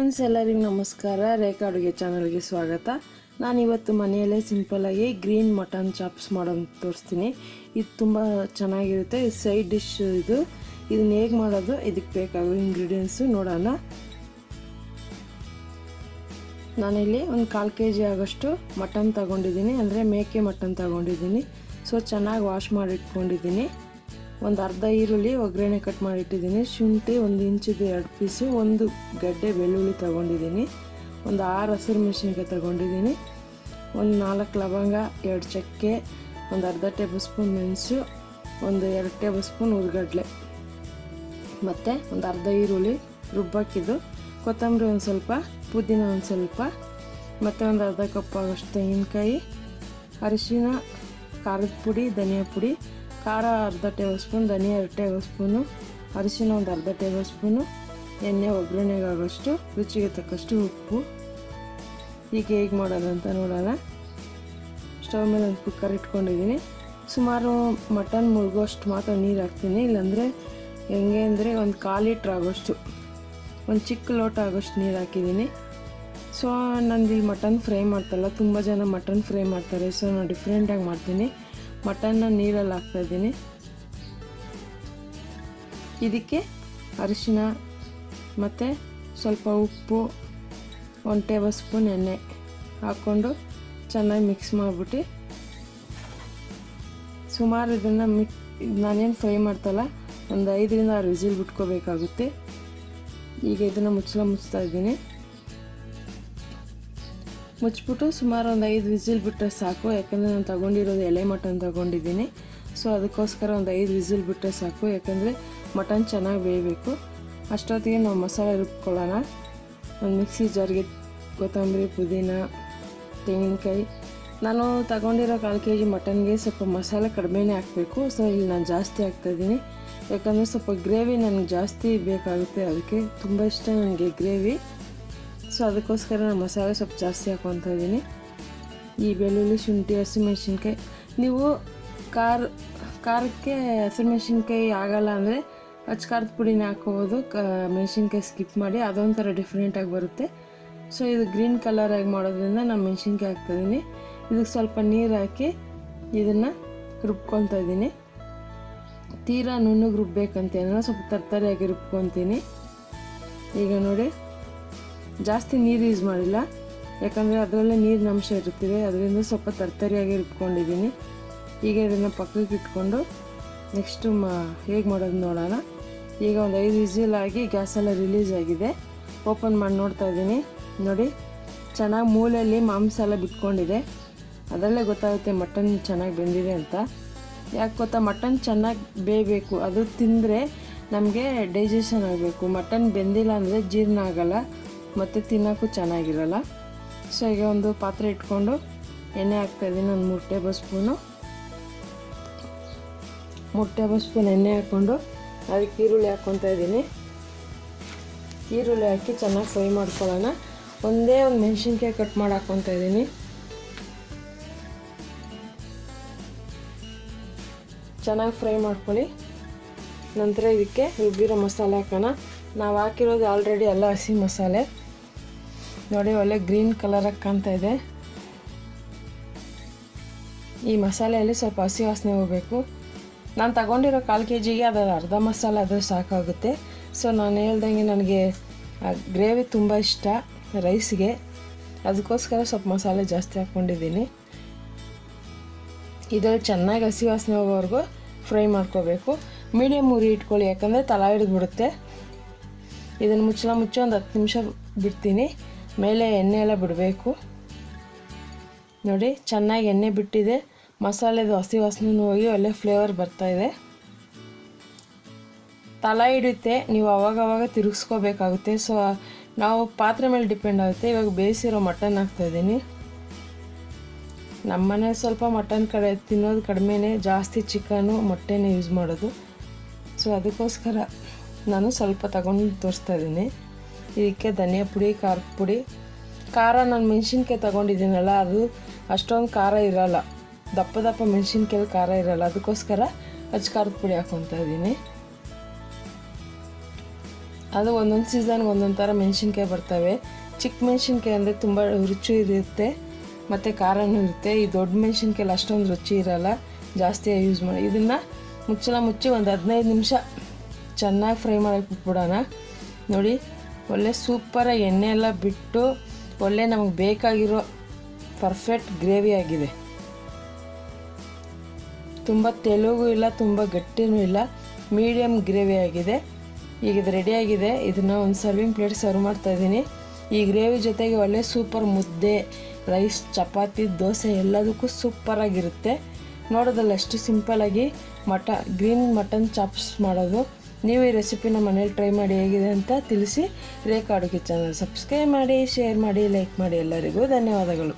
Friends, ಎಲ್ಲರಿಗೂ ನಮಸ್ಕಾರ. ರೇಖಾ ಅಡುಗೆ ಚಾನಲ್ಗೆ ಸ್ವಾಗತ. ನಾನಿವತ್ತು ಮನೆಯಲ್ಲೇ ಸಿಂಪಲ್ಲಾಗಿ ಗ್ರೀನ್ ಮಟನ್ ಚಾಪ್ಸ್ ಮಾಡೋದು ತೋರಿಸ್ತೀನಿ. ಇದು ತುಂಬ ಚೆನ್ನಾಗಿರುತ್ತೆ. ಇದು ಸೈಡ್ ಡಿಶ್. ಇದನ್ನ ಹೇಗೆ ಮಾಡೋದು, ಇದಕ್ಕೆ ಬೇಕಾಗೋ ಇಂಗ್ರೀಡಿಯೆಂಟ್ಸು ನೋಡೋಣ. ನಾನಿಲ್ಲಿ ಒಂದು 1/4 kg ಆಗೋಷ್ಟು ಮಟನ್ ತಗೊಂಡಿದ್ದೀನಿ, ಅಂದರೆ ಮೇಕೆ ಮಟನ್ ತಗೊಂಡಿದ್ದೀನಿ. ಸೊ ಚೆನ್ನಾಗಿ ವಾಶ್ ಮಾಡಿ ಇಟ್ಕೊಂಡಿದ್ದೀನಿ. ಒಂದು ಅರ್ಧ ಈರುಳ್ಳಿ ಒಗ್ಗರಣೆ ಕಟ್ ಮಾಡಿಟ್ಟಿದ್ದೀನಿ. ಶುಂಠಿ 1 ಇಂಚಿದು 2 ಪೀಸು, 1 ಗಡ್ಡೆ ಬೆಳ್ಳುಳ್ಳಿ ತಗೊಂಡಿದ್ದೀನಿ. ಒಂದು 6 ಹಸಿರು ಮೆಣಸಿನ್ಕಾಯಿ ತಗೊಂಡಿದ್ದೀನಿ. ಒಂದು 4 ಲವಂಗ, 2 ಚಕ್ಕೆ, ಒಂದು ಅರ್ಧ ಟೇಬಲ್ ಸ್ಪೂನ್ ಮೆಣಸು, ಒಂದು 2 ಟೇಬಲ್ ಸ್ಪೂನ್ ಹುರ್ಗಡ್ಲೆ, ಮತ್ತು ಒಂದು ಅರ್ಧ ಈರುಳ್ಳಿ ರುಬ್ಬಾಕಿದ್ದು, ಕೊತ್ತಂಬರಿ ಒಂದು ಸ್ವಲ್ಪ, ಪುದೀನ ಒಂದು ಸ್ವಲ್ಪ, ಮತ್ತು ಒಂದು ಅರ್ಧ ಕಪ್ ಆಗೋಷ್ಟು ತೆಂಗಿನಕಾಯಿ, ಅರಿಶಿನ, ಖಾರದ ಪುಡಿ, ಧನಿಯಾ ಪುಡಿ, ಖಾರ ಅರ್ಧ ಟೇಬಲ್ ಸ್ಪೂನ್, ಧನಿಯಾ 2 ಟೇಬಲ್ ಸ್ಪೂನು, ಅರಿಶಿನ ಒಂದು ಅರ್ಧ ಟೇಬಲ್ ಸ್ಪೂನು, ಎಣ್ಣೆ ಒಗ್ಗರಣೆಗಾಗೋಷ್ಟು, ರುಚಿಗೆ ತಕ್ಕಷ್ಟು ಉಪ್ಪು. ಈಗ ಹೇಗೆ ಮಾಡೋದು ಅಂತ ನೋಡೋಣ. ಸ್ಟವ್ ಮೇಲೆ ಒಂದು ಕುಕ್ಕರ್ ಇಟ್ಕೊಂಡಿದ್ದೀನಿ. ಸುಮಾರು ಮಟನ್ ಮುಳುಗೋಷ್ಟು ಮಾತ್ರ ನೀರು ಹಾಕ್ತೀನಿ, ಇಲ್ಲಾಂದರೆ ಹೆಂಗೆ ಅಂದರೆ ಒಂದು 1/4 ಲೀಟ್ರ್ ಆಗೋಷ್ಟು, ಒಂದು ಚಿಕ್ಕ ಲೋಟ ಆಗೋಷ್ಟು ನೀರು ಹಾಕಿದ್ದೀನಿ. ಸೊ ನಂದು ಇಲ್ಲಿ ಮಟನ್ ಫ್ರೈ ಮಾಡ್ತಾರಲ್ಲ, ತುಂಬ ಜನ ಮಟನ್ ಫ್ರೈ ಮಾಡ್ತಾರೆ. ಸೊ ನಾನು ಡಿಫ್ರೆಂಟಾಗಿ ಮಾಡ್ತೀನಿ. ಮಟನ್ನ ನೀರಲ್ಲಿ ಹಾಕ್ತಾಯಿದ್ದೀನಿ. ಇದಕ್ಕೆ ಅರಿಶಿನ ಮತ್ತು ಸ್ವಲ್ಪ ಉಪ್ಪು, 1 ಟೇಬಲ್ ಸ್ಪೂನ್ ಎಣ್ಣೆ ಹಾಕ್ಕೊಂಡು ಚೆನ್ನಾಗಿ ಮಿಕ್ಸ್ ಮಾಡಿಬಿಟ್ಟು, ಸುಮಾರು ಇದನ್ನು ನಾನೇನು ಫ್ರೈ ಮಾಡ್ತಲ್ಲ, ಒಂದು 5 ರಿಂದ 6 ವಿಸಿಲ್ ಬಿಟ್ಕೋಬೇಕಾಗುತ್ತೆ. ಈಗ ಇದನ್ನು ಮುಚ್ತಾ ಇದ್ದೀನಿ. ಮುಚ್ಚಿಬಿಟ್ಟು ಸುಮಾರು ಒಂದು 5 ವಿಸಿಲ್ ಬಿಟ್ಟರೆ ಸಾಕು. ಯಾಕಂದರೆ ನಾನು ತಗೊಂಡಿರೋದು ಎಲೆ ಮಟನ್ ತಗೊಂಡಿದ್ದೀನಿ. ಸೊ ಅದಕ್ಕೋಸ್ಕರ ಒಂದು 5 ವಿಸಿಲ್ ಬಿಟ್ಟರೆ ಸಾಕು, ಯಾಕಂದರೆ ಮಟನ್ ಚೆನ್ನಾಗಿ ಬೇಯಬೇಕು. ಅಷ್ಟೊತ್ತಿಗೆ ನಾವು ಮಸಾಲೆ ರುಬ್ಕೊಳ್ಳೋಣ. ಒಂದು ಮಿಕ್ಸಿ ಜಾರ್ಗೆ ಕೊತ್ತಂಬರಿ, ಪುದೀನ, ತೆಂಗಿನಕಾಯಿ. ನಾನು ತಗೊಂಡಿರೋ 1/4 kg ಮಟನ್ಗೆ ಸ್ವಲ್ಪ ಮಸಾಲೆ ಕಡಿಮೆನೇ ಹಾಕಬೇಕು. ಸೊ ಇಲ್ಲಿ ನಾನು ಜಾಸ್ತಿ ಹಾಕ್ತಾಯಿದ್ದೀನಿ, ಯಾಕಂದರೆ ಸ್ವಲ್ಪ ಗ್ರೇವಿ ನನಗೆ ಜಾಸ್ತಿ ಬೇಕಾಗುತ್ತೆ. ಅದಕ್ಕೆ ತುಂಬ ಇಷ್ಟ ನನಗೆ ಗ್ರೇವಿ. ಸೊ ಅದಕ್ಕೋಸ್ಕರ ನಾನು ಮಸಾಲೆ ಸ್ವಲ್ಪ ಜಾಸ್ತಿ ಹಾಕ್ಕೊತಾ ಇದ್ದೀನಿ. ಈ ಬೆಳ್ಳುಳ್ಳಿ, ಶುಂಠಿ, ಹಸಿಮೆಣ್ಸಿನ್ಕಾಯಿ. ನೀವು ಖಾರಕ್ಕೆ ಹಸಿಮೆಣ್ಸಿನ್ಕಾಯಿ ಆಗಲ್ಲ ಅಂದರೆ ಖಾರದ ಪುಡಿನ ಹಾಕೋಬೋದು. ಮೆಣಸಿನ್ಕಾಯಿ ಸ್ಕಿಪ್ ಮಾಡಿ, ಅದೊಂಥರ ಡಿಫ್ರೆಂಟಾಗಿ ಬರುತ್ತೆ. ಸೊ ಇದು ಗ್ರೀನ್ ಕಲರಾಗಿ ಮಾಡೋದ್ರಿಂದ ನಾನು ಮೆಣಸಿನ್ಕಾಯಿ ಹಾಕ್ತಾಯಿದ್ದೀನಿ. ಇದಕ್ಕೆ ಸ್ವಲ್ಪ ನೀರು ಹಾಕಿ ಇದನ್ನು ರುಬ್ಕೊತಾ ಇದ್ದೀನಿ. ತೀರಾ ನುಣ್ಣಗೆ ರುಬ್ಬೇಕಂತೇನೋ, ಸ್ವಲ್ಪ ತರ್ತರಿಯಾಗಿ ರುಬ್ಕೊತೀನಿ. ಈಗ ನೋಡಿ, ಜಾಸ್ತಿ ನೀರು ಯೂಸ್ ಮಾಡಿಲ್ಲ, ಯಾಕಂದರೆ ಅದರಲ್ಲೇ ನೀರಿನ ಅಂಶ ಇರುತ್ತದೆ. ಅದರಿಂದ ಸ್ವಲ್ಪ ತರ್ತರಿಯಾಗಿ ರುಬ್ಕೊಂಡಿದ್ದೀನಿ. ಈಗ ಇದನ್ನು ಪಕ್ಕಕ್ಕೆ ಇಟ್ಕೊಂಡು ನೆಕ್ಸ್ಟು ಹೇಗೆ ಮಾಡೋದು ನೋಡೋಣ. ಈಗ ಒಂದು 5 ವಿಸಿಲ್ ಆಗಿ ಗ್ಯಾಸೆಲ್ಲ ರಿಲೀಸ್ ಆಗಿದೆ. ಓಪನ್ ಮಾಡಿ ನೋಡ್ತಾ ಇದ್ದೀನಿ. ನೋಡಿ, ಚೆನ್ನಾಗಿ ಮೂಲೆಯಲ್ಲಿ ಮಾಂಸ ಎಲ್ಲ ಬಿಟ್ಕೊಂಡಿದೆ. ಅದರಲ್ಲೇ ಗೊತ್ತಾಗುತ್ತೆ ಮಟನ್ ಚೆನ್ನಾಗಿ ಬೆಂದಿದೆ ಅಂತ. ಯಾಕೆ ಗೊತ್ತಾ, ಮಟನ್ ಚೆನ್ನಾಗಿ ಬೇಯಬೇಕು. ಅದು ತಿಂದರೆ ನಮಗೆ ಡೈಜೆಷನ್ ಆಗಬೇಕು. ಮಟನ್ ಬೆಂದಿಲ್ಲ ಅಂದರೆ ಜೀರ್ಣ ಆಗಲ್ಲ ಮತ್ತು ತಿನ್ನೋಕ್ಕೂ ಚೆನ್ನಾಗಿರಲ್ಲ. ಸೊ ಈಗ ಒಂದು ಪಾತ್ರೆ ಇಟ್ಕೊಂಡು ಎಣ್ಣೆ ಹಾಕ್ತಾಯಿದ್ದೀನಿ. ಒಂದು 3 ಟೇಬಲ್ ಸ್ಪೂನ್ ಎಣ್ಣೆ ಹಾಕ್ಕೊಂಡು ಅದಕ್ಕೆ ಈರುಳ್ಳಿ ಹಾಕ್ಕೊತಾ ಇದ್ದೀನಿ. ಈರುಳ್ಳಿ ಹಾಕಿ ಚೆನ್ನಾಗಿ ಫ್ರೈ ಮಾಡ್ಕೊಳ್ಳೋಣ. ಒಂದೇ ಒಂದು ಮೆಣಸಿನ್ಕಾಯಿ ಕಟ್ ಮಾಡಿ ಹಾಕ್ಕೊತಾ ಇದ್ದೀನಿ. ಚೆನ್ನಾಗಿ ಫ್ರೈ ಮಾಡ್ಕೊಳ್ಳಿ. ನಂತರ ಇದಕ್ಕೆ ರುಬ್ಬಿರೋ ಮಸಾಲೆ ಹಾಕೋಣ. ನಾವು ಹಾಕಿರೋದು ಆಲ್ರೆಡಿ ಎಲ್ಲ ಹಸಿ ಮಸಾಲೆ. ನೋಡಿ, ಒಳ್ಳೆ ಗ್ರೀನ್ ಕಲರಾಗಿ ಕಾಣ್ತಾ ಇದೆ. ಈ ಮಸಾಲೆಯಲ್ಲಿ ಸ್ವಲ್ಪ ಹಸಿ ವಾಸನೆ ಹೋಗಬೇಕು. ನಾನು ತಗೊಂಡಿರೋ 1/4 kgಗೆ ಅದರ ಅರ್ಧ ಮಸಾಲೆ ಆದರೆ ಸಾಕಾಗುತ್ತೆ. ಸೊ ನಾನು ಹೇಳ್ದಂಗೆ ನನಗೆ ಗ್ರೇವಿ ತುಂಬ ಇಷ್ಟ ರೈಸ್ಗೆ, ಅದಕ್ಕೋಸ್ಕರ ಸ್ವಲ್ಪ ಮಸಾಲೆ ಜಾಸ್ತಿ ಹಾಕ್ಕೊಂಡಿದ್ದೀನಿ. ಇದರಲ್ಲಿ ಚೆನ್ನಾಗಿ ಹಸಿ ವಾಸನೆ ಹೋಗೋವರೆಗೂ ಫ್ರೈ ಮಾಡ್ಕೋಬೇಕು. ಮೀಡಿಯಮ್ ಉರಿ ಇಟ್ಕೊಳ್ಳಿ, ಯಾಕಂದರೆ ತಳ ಹಿಡಿದ್ಬಿಡುತ್ತೆ. ಇದನ್ನು ಮುಚ್ಚಿ ಒಂದು 10 ನಿಮಿಷ ಬಿಡ್ತೀನಿ. ಮೇಲೆ ಎಣ್ಣೆ ಎಲ್ಲ ಬಿಡಬೇಕು. ನೋಡಿ, ಚೆನ್ನಾಗಿ ಎಣ್ಣೆ ಬಿಟ್ಟಿದೆ. ಮಸಾಲೆದು ಹಸಿ ವಾಸನೆ ಹೋಗಿ ಒಳ್ಳೆ ಫ್ಲೇವರ್ ಬರ್ತಾಯಿದೆ. ತಳ ಹಿಡಿಯುತ್ತೆ, ನೀವು ಅವಾಗವಾಗ ತಿರುಗಿಸ್ಕೋಬೇಕಾಗುತ್ತೆ. ಸೊ ನಾವು ಪಾತ್ರೆ ಮೇಲೆ ಡಿಪೆಂಡ್ ಆಗುತ್ತೆ. ಇವಾಗ ಬೇಯಿಸಿರೋ ಮಟನ್ ಹಾಕ್ತಾಯಿದ್ದೀನಿ. ನಮ್ಮನೆ ಸ್ವಲ್ಪ ಮಟನ್ ತಿನ್ನೋದು ಕಡಿಮೆನೇ, ಜಾಸ್ತಿ ಚಿಕನು ಮೊಟ್ಟೆನೇ ಯೂಸ್ ಮಾಡೋದು. ಸೊ ಅದಕ್ಕೋಸ್ಕರ ನಾನು ಸ್ವಲ್ಪ ತಗೊಂಡು ತೋರಿಸ್ತಾ ಇದ್ದೀನಿ. ಇದಕ್ಕೆ ಧನಿಯಾ ಪುಡಿ, ಖಾರದ ಪುಡಿ. ಖಾರ ನಾನು ಮೆಣಸಿನ್ಕಾಯಿ ತಗೊಂಡಿದ್ದೀನಲ್ಲ, ಅದು ಅಷ್ಟೊಂದು ಖಾರ ಇರೋಲ್ಲ. ದಪ್ಪ ಮೆಣಸಿನ್ಕಾಯಿ ಖಾರ ಇರೋಲ್ಲ, ಅದಕ್ಕೋಸ್ಕರ ಖಾರದ ಪುಡಿ ಹಾಕ್ಕೊತಾ ಇದ್ದೀನಿ. ಅದು ಒಂದೊಂದು ಸೀಸನ್ಗೆ ಒಂದೊಂದು ಥರ ಮೆಣಸಿನ್ಕಾಯಿ ಬರ್ತವೆ. ಚಿಕ್ಕ ಮೆಣಸಿನ್ಕಾಯಿ ಅಂದರೆ ತುಂಬ ರುಚಿ ಇರುತ್ತೆ ಮತ್ತು ಖಾರನೂ ಇರುತ್ತೆ. ಈ ದೊಡ್ಡ ಮೆಣಸಿನ್ಕಾಯಲ್ಲಿ ಅಷ್ಟೊಂದು ರುಚಿ ಇರೋಲ್ಲ, ಜಾಸ್ತಿ ಯೂಸ್ ಮಾಡಿ. ಇದನ್ನು ಮುಚ್ಚಳ ಮುಚ್ಚಿ ಒಂದು 15 ನಿಮಿಷ ಚೆನ್ನಾಗಿ ಫ್ರೈ ಮಾಡೋಕ್ಕೆ ಬಿಟ್ಬಿಡೋಣ. ನೋಡಿ ಒಳ್ಳೆ ಸೂಪರಾಗಿ ಎಣ್ಣೆ ಎಲ್ಲ ಬಿಟ್ಟು ಒಳ್ಳೆ ನಮಗೆ ಬೇಕಾಗಿರೋ ಪರ್ಫೆಕ್ಟ್ ಗ್ರೇವಿ ಆಗಿದೆ. ತುಂಬ ತೆಲುಗು ಇಲ್ಲ, ತುಂಬ ಗಟ್ಟಿನೂ ಇಲ್ಲ, ಮೀಡಿಯಮ್ ಗ್ರೇವಿ ಆಗಿದೆ. ಈಗ ಇದು ರೆಡಿಯಾಗಿದೆ. ಇದನ್ನು ಒಂದು ಸರ್ವಿಂಗ್ ಪ್ಲೇಟ್ ಸರ್ವ್ ಮಾಡ್ತಾಯಿದ್ದೀನಿ. ಈ ಗ್ರೇವಿ ಜೊತೆಗೆ ಒಳ್ಳೆ ಸೂಪರ್ ಮುದ್ದೆ, ರೈಸ್, ಚಪಾತಿ, ದೋಸೆ ಎಲ್ಲದಕ್ಕೂ ಸೂಪರಾಗಿರುತ್ತೆ. ನೋಡೋದಲ್ಲ ಎಷ್ಟು ಸಿಂಪಲಾಗಿ ಗ್ರೀನ್ ಮಟನ್ ಚಾಪ್ಸ್ ಮಾಡೋದು. ನೀವು ಈ ರೆಸಿಪಿನ ಮನೇಲಿ ಟ್ರೈ ಮಾಡಿ ಹೇಗಿದೆ ಅಂತ ತಿಳಿಸಿ. ರೇಖಾ ಅಡುಗೆ ಚಾನಲ್ ಸಬ್ಸ್ಕ್ರೈಬ್ ಮಾಡಿ, ಶೇರ್ ಮಾಡಿ, ಲೈಕ್ ಮಾಡಿ. ಎಲ್ಲರಿಗೂ ಧನ್ಯವಾದಗಳು.